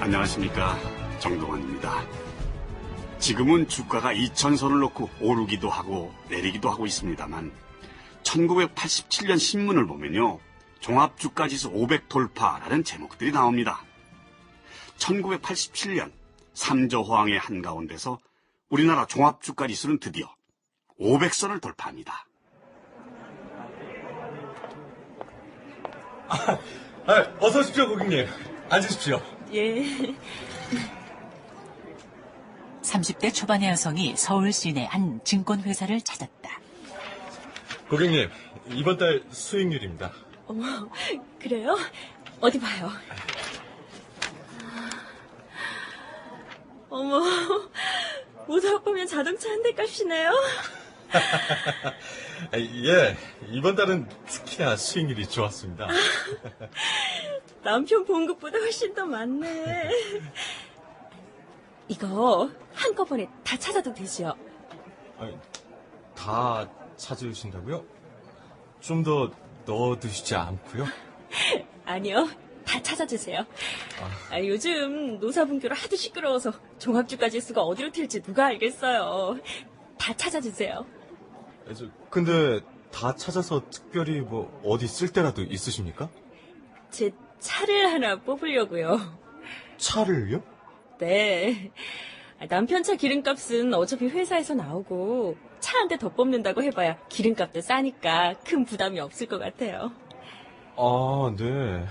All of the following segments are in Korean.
안녕하십니까, 정동환입니다. 지금은 주가가 2,000선을 넘고 오르기도 하고 내리기도 하고 있습니다만 1987년 신문을 보면요, 종합주가지수 500 돌파라는 제목들이 나옵니다. 1987년 삼저호황의 한가운데서 우리나라 종합주가지수는 드디어 500선을 돌파합니다. 어서 오십시오, 고객님. 앉으십시오. 예. 30대 초반의 여성이 서울 시내 한 증권회사를 찾았다. 고객님, 이번 달 수익률입니다. 어머, 그래요? 어디 봐요. 어머, 모두 합하면 자동차 한 대 값이네요. 예, 이번 달은 특히나 수익률이 좋았습니다. 남편 본 것보다 훨씬 더 많네. 이거 한꺼번에 다 찾아도 되죠? 다 찾으신다고요? 좀 더 넣어두시지 않고요? 아니요, 다 찾아주세요. 요즘 노사분규로 하도 시끄러워서 종합주가지수가 어디로 튈지 누가 알겠어요. 다 찾아주세요. 근데 다 찾아서 특별히 뭐 어디 쓸 때라도 있으십니까? 제 차를 하나 뽑으려고요. 차를요? 네. 남편 차 기름값은 어차피 회사에서 나오고 차 한 대 더 뽑는다고 해봐야 기름값도 싸니까 큰 부담이 없을 것 같아요. 아, 네.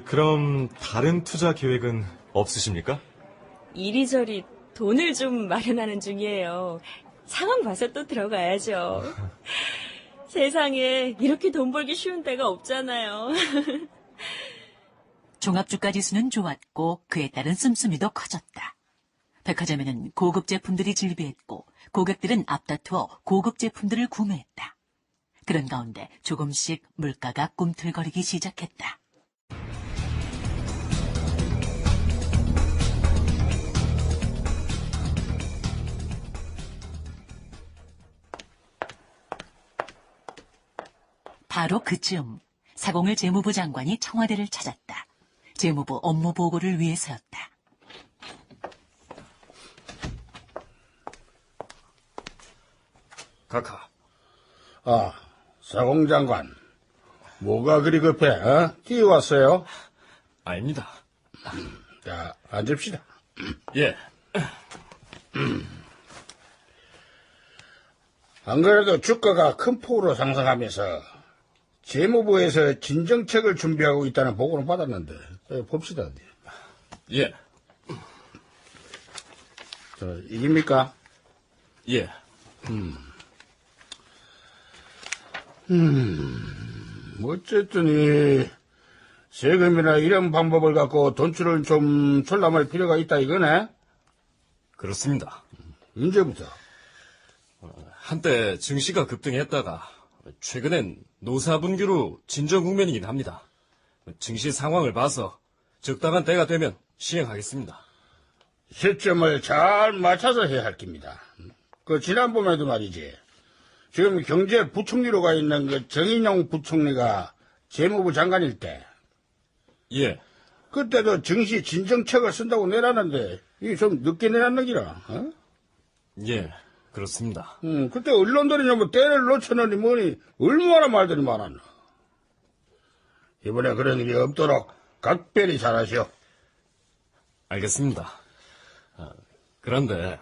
그럼 다른 투자 계획은 없으십니까? 이리저리 돈을 좀 마련하는 중이에요. 상황 봐서 또 들어가야죠. 세상에 이렇게 돈 벌기 쉬운 데가 없잖아요. 종합주가지수는 좋았고 그에 따른 씀씀이도 커졌다. 백화점에는 고급 제품들이 즐비했고 고객들은 앞다투어 고급 제품들을 구매했다. 그런 가운데 조금씩 물가가 꿈틀거리기 시작했다. 바로 그쯤 사공일 재무부 장관이 청와대를 찾았다. 재무부 업무 보고를 위해서였다. 카카. 사공장관. 뭐가 그리 급해, 뛰어왔어요? 아닙니다. 자, 앉읍시다. 예. 안 그래도 주가가 큰 폭으로 상승하면서 재무부에서 진정책을 준비하고 있다는 보고를 받았는데, 봅시다. 예. 이깁니까? 예. 어쨌든 이 세금이나 이런 방법을 갖고 돈줄을 좀 출람할 필요가 있다 이거네? 그렇습니다. 언제부터? 한때 증시가 급등했다가 최근엔 노사분규로 진정 국면이긴 합니다. 증시 상황을 봐서 적당한 때가 되면 시행하겠습니다. 시점을 잘 맞춰서 해야 할 겁니다. 지난번에도 말이지. 지금 경제부총리로 가 있는 정인용 부총리가 재무부 장관일 때. 예. 그때도 증시 진정책을 쓴다고 내놨는데, 이게 좀 늦게 내놨는 기라, 예, 그렇습니다. 그때 언론들이 뭐 때를 놓쳐놓니 뭐니, 얼마나 말들이 많았나. 이번에 그런 일이 없도록 각별히 잘하시오. 알겠습니다. 그런데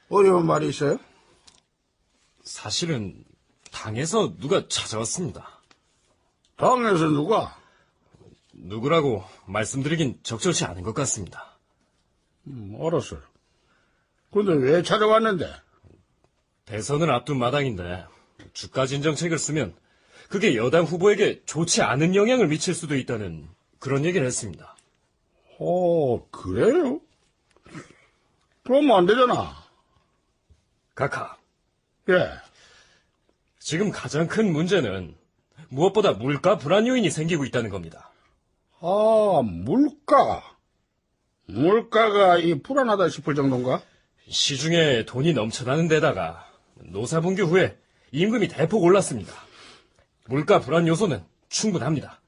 어려운 말이 있어요? 사실은 당에서 누가 찾아왔습니다. 당에서 누가? 누구라고 말씀드리긴 적절치 않은 것 같습니다. 알았어요. 근데 왜 찾아왔는데? 대선을 앞둔 마당인데 주가 진정책을 쓰면 그게 여당 후보에게 좋지 않은 영향을 미칠 수도 있다는 그런 얘기를 했습니다. 그래요? 그러면 안 되잖아. 카카, 예. 지금 가장 큰 문제는 무엇보다 물가 불안 요인이 생기고 있다는 겁니다. 물가. 물가가 불안하다 싶을 정도인가? 시중에 돈이 넘쳐나는 데다가 노사분규 후에 임금이 대폭 올랐습니다. 물가 불안 요소는 충분합니다.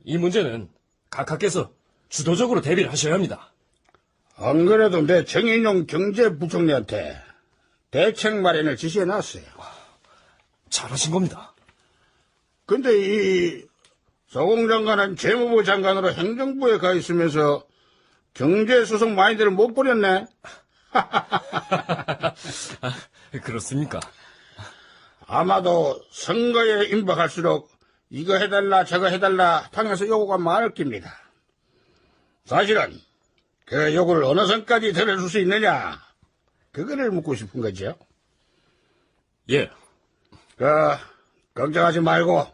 이 문제는 각하께서 주도적으로 대비를 하셔야 합니다. 안 그래도 내 정인용 경제부총리한테 대책 마련을 지시해놨어요. 잘하신 겁니다. 근데 이 서공 장관은 재무부 장관으로 행정부에 가 있으면서 경제수석 마인드를 못 버렸네. 그렇습니까? 아마도 선거에 임박할수록 이거 해달라 저거 해달라 당에서 요구가 많을 겁니다. 사실은 그 요구를 어느 선까지 들어줄 수 있느냐 그거를 묻고 싶은 거죠. 예. 걱정하지 말고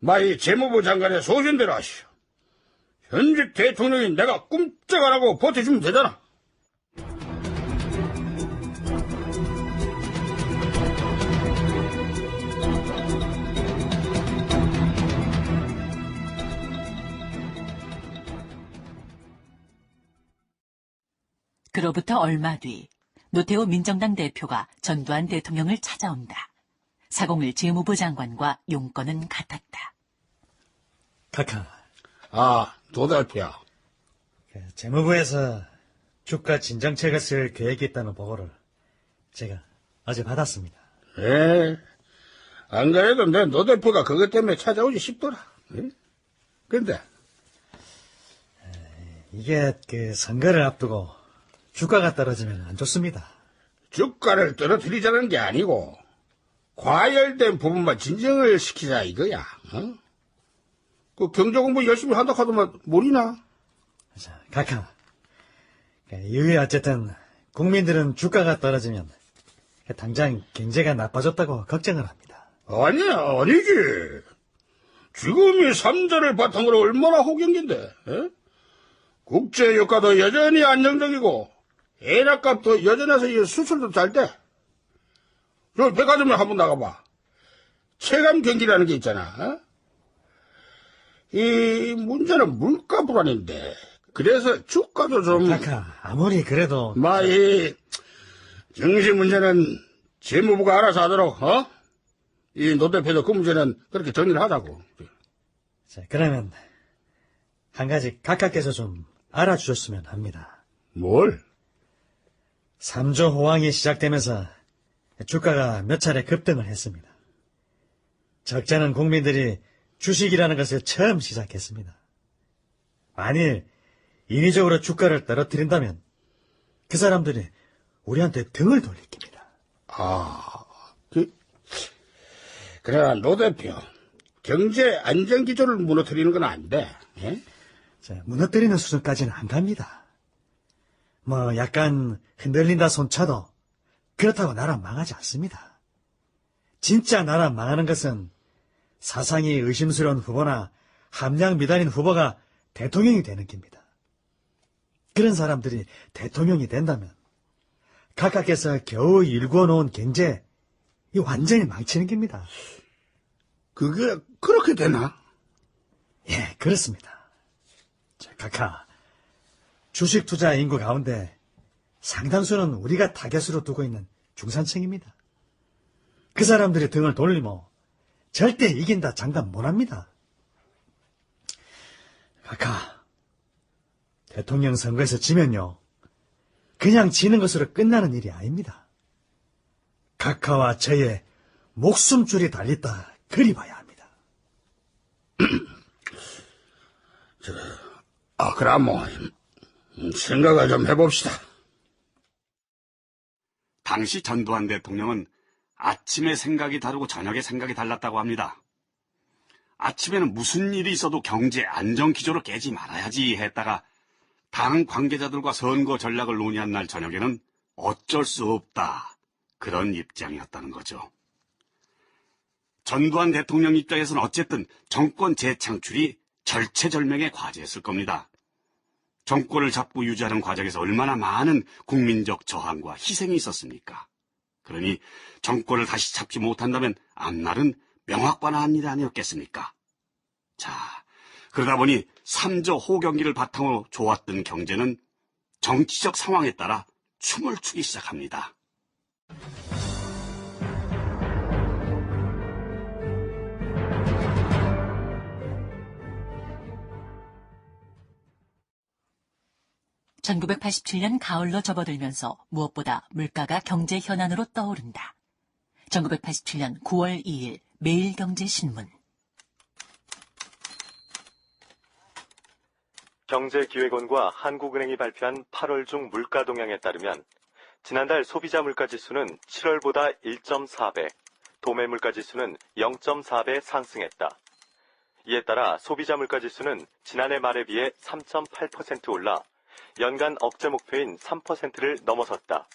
마이 재무부 장관의 소신대로 하시오. 현직 대통령이 내가 꼼짝 안 하고 버텨주면 되잖아. 그로부터 얼마 뒤 노태우 민정당 대표가 전두환 대통령을 찾아온다. 사공일 재무부 장관과 용건은 같았다. 각하, 도달표야. 재무부에서 주가 진정책을 쓸 계획이 있다는 보고를 제가 어제 받았습니다. 안 그래도 내 노 대표가 그것 때문에 찾아오지 싶더라. 근데 이게 선거를 앞두고 주가가 떨어지면 안 좋습니다. 주가를 떨어뜨리자는 게 아니고 과열된 부분만 진정을 시키자 이거야. 그 경제 공부 열심히 한다 하더만 모르나? 자, 각하. 이후에 어쨌든 국민들은 주가가 떨어지면 당장 경제가 나빠졌다고 걱정을 합니다. 아니지. 지금이 삼자를 바탕으로 얼마나 호경인데. 국제 유가도 여전히 안정적이고 엔화값도 여전해서 수출도 잘 돼. 저 백화점에 한번 나가봐. 체감 경기라는 게 있잖아. 이 문제는 물가 불안인데. 그래서 주가도 좀. 각하, 아무리 그래도. 이 정시 문제는 재무부가 알아서 하도록, 이 노 대표도 그 문제는 그렇게 정리를 하자고. 자, 그러면 한 가지 각하께서 좀 알아주셨으면 합니다. 뭘? 3조 호황이 시작되면서 주가가 몇 차례 급등을 했습니다. 적잖은 국민들이 주식이라는 것을 처음 시작했습니다. 만일 인위적으로 주가를 떨어뜨린다면 그 사람들이 우리한테 등을 돌릴 겁니다. 그래, 노 대표. 경제 안정 기조를 무너뜨리는 건 안 돼. 자, 무너뜨리는 수준까지는 안 갑니다. 약간 흔들린다 손쳐도 그렇다고 나라 망하지 않습니다. 진짜 나라 망하는 것은 사상이 의심스러운 후보나 함량 미달인 후보가 대통령이 되는 겁니다. 그런 사람들이 대통령이 된다면 각하께서 겨우 일구어 놓은 경제 이 완전히 망치는 겁니다. 그게 그렇게 되나? 예, 그렇습니다. 자, 각하, 주식 투자 인구 가운데 상당수는 우리가 타겟으로 두고 있는 중산층입니다. 그 사람들이 등을 돌리면 절대 이긴다 장담 못합니다. 각하, 대통령 선거에서 지면요, 그냥 지는 것으로 끝나는 일이 아닙니다. 각하와 저의 목숨줄이 달렸다 그리 봐야 합니다. 그럼 생각을 좀 해봅시다. 당시 전두환 대통령은 아침에 생각이 다르고 저녁에 생각이 달랐다고 합니다. 아침에는 무슨 일이 있어도 경제 안정 기조를 깨지 말아야지 했다가 당 관계자들과 선거 전략을 논의한 날 저녁에는 어쩔 수 없다. 그런 입장이었다는 거죠. 전두환 대통령 입장에서는 어쨌든 정권 재창출이 절체절명의 과제였을 겁니다. 정권을 잡고 유지하는 과정에서 얼마나 많은 국민적 저항과 희생이 있었습니까? 그러니 정권을 다시 잡지 못한다면 앞날은 명확관화한 일 아니었겠습니까? 자, 그러다 보니 3조 호경기를 바탕으로 좋았던 경제는 정치적 상황에 따라 춤을 추기 시작합니다. 1987년 가을로 접어들면서 무엇보다 물가가 경제 현안으로 떠오른다. 1987년 9월 2일 매일경제신문. 경제기획원과 한국은행이 발표한 8월 중 물가 동향에 따르면 지난달 소비자 물가지수는 7월보다 1.4배, 도매 물가지수는 0.4배 상승했다. 이에 따라 소비자 물가지수는 지난해 말에 비해 3.8% 올라 연간 억제 목표인 3%를 넘어섰다.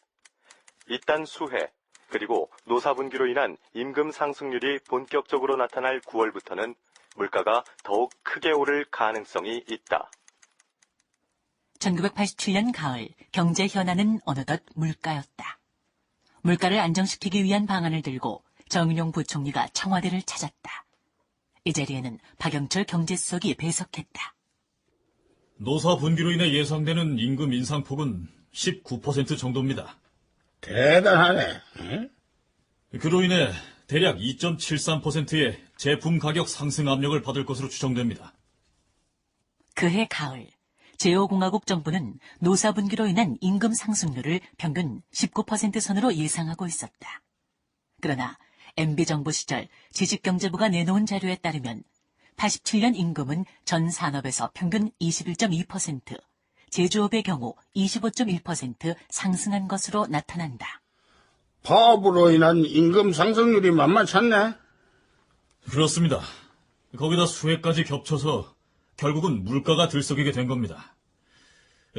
이딴 수혜, 그리고 노사분기로 인한 임금 상승률이 본격적으로 나타날 9월부터는 물가가 더욱 크게 오를 가능성이 있다. 1987년 가을 경제 현안은 어느덧 물가였다. 물가를 안정시키기 위한 방안을 들고 정인용 부총리가 청와대를 찾았다. 이 자리에는 박영철 경제수석이 배석했다. 노사 분기로 인해 예상되는 임금 인상폭은 19% 정도입니다. 대단하네. 응? 그로 인해 대략 2.73%의 제품 가격 상승 압력을 받을 것으로 추정됩니다. 그해 가을 제5공화국 정부는 노사 분기로 인한 임금 상승률을 평균 19% 선으로 예상하고 있었다. 그러나 MB정부 시절 지식경제부가 내놓은 자료에 따르면 87년 임금은 전 산업에서 평균 21.2%, 제조업의 경우 25.1% 상승한 것으로 나타난다. 파업으로 인한 임금 상승률이 만만치 않네. 그렇습니다. 거기다 수혜까지 겹쳐서 결국은 물가가 들썩이게 된 겁니다.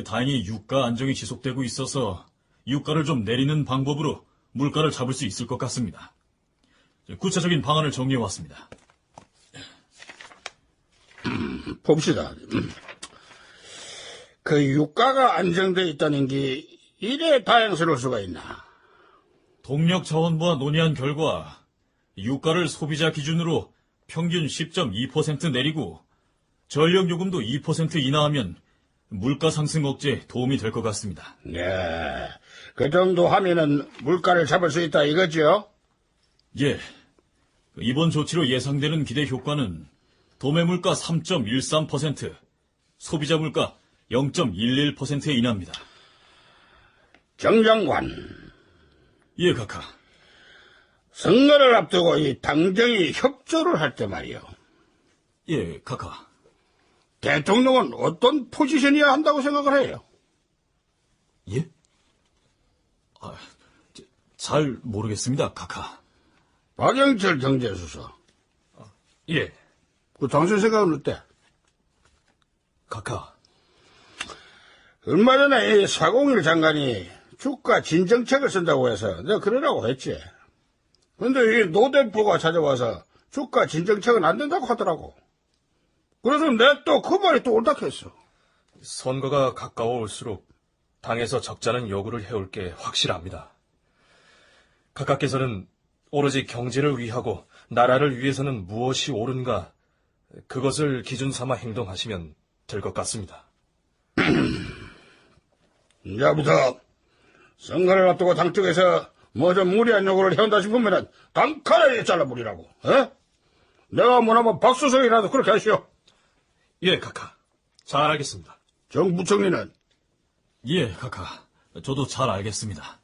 다행히 유가 안정이 지속되고 있어서 유가를 좀 내리는 방법으로 물가를 잡을 수 있을 것 같습니다. 구체적인 방안을 정리해왔습니다. 봅시다. 그 유가가 안정돼 있다는 게 이래 다행스러울 수가 있나? 동력자원부와 논의한 결과 유가를 소비자 기준으로 평균 10.2% 내리고 전력요금도 2% 인하하면 물가 상승 억제에 도움이 될 것 같습니다. 네, 그 정도 하면은 물가를 잡을 수 있다 이거죠? 예, 이번 조치로 예상되는 기대 효과는 도매 물가 3.13%, 소비자 물가 0.11%의 인하입니다. 정 장관, 예, 각하. 선거를 앞두고 이 당정이 협조를 할 때 말이요. 예, 각하. 대통령은 어떤 포지션이어야 한다고 생각을 해요? 예? 잘 모르겠습니다, 각하. 박영철 경제수석, 예, 그 당신 생각은 어때? 각하. 얼마 전에 이 401 장관이 주가 진정책을 쓴다고 해서 내가 그러라고 했지. 근데 이 노 대표가 찾아와서 주가 진정책은 안 된다고 하더라고. 그래서 내 또 그 말이 또 옳다 했어. 선거가 가까워 올수록 당에서 적잖은 요구를 해올 게 확실합니다. 각하께서는 오로지 경제를 위하고 나라를 위해서는 무엇이 옳은가 그것을 기준 삼아 행동하시면 될 것 같습니다. 이제부터 선거를 앞두고 당 쪽에서 뭐 좀 무리한 요구를 해온다 싶으면은 단칼에 잘라버리라고. 에? 내가 뭐라면 박수성이라도 그렇게 하시오. 예, 각하. 잘 알겠습니다. 정 부총리는 예, 각하. 저도 잘 알겠습니다.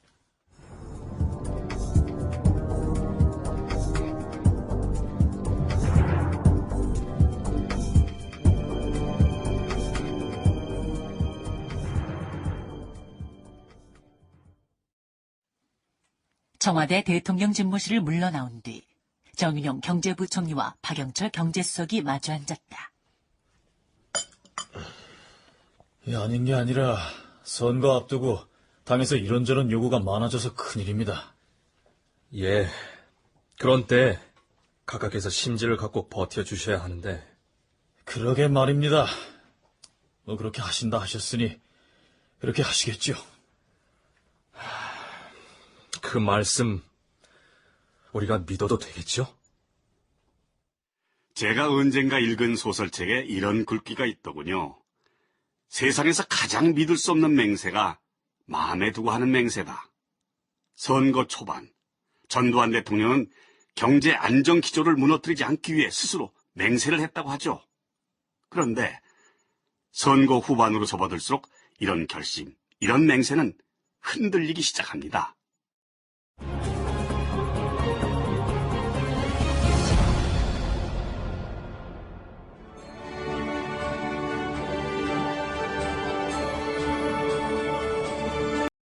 청와대 대통령 집무실을 물러나온 뒤 정인용 경제부총리와 박영철 경제수석이 마주 앉았다. 아닌 게 아니라 선거 앞두고 당에서 이런저런 요구가 많아져서 큰일입니다. 예. 그런 때 각하께서 심지를 갖고 버텨주셔야 하는데 그러게 말입니다. 뭐 그렇게 하신다 하셨으니 그렇게 하시겠죠. 그 말씀 우리가 믿어도 되겠죠? 제가 언젠가 읽은 소설책에 이런 글귀가 있더군요. 세상에서 가장 믿을 수 없는 맹세가 마음에 두고 하는 맹세다. 선거 초반, 전두환 대통령은 경제 안정 기조를 무너뜨리지 않기 위해 스스로 맹세를 했다고 하죠. 그런데 선거 후반으로 접어들수록 이런 결심, 이런 맹세는 흔들리기 시작합니다.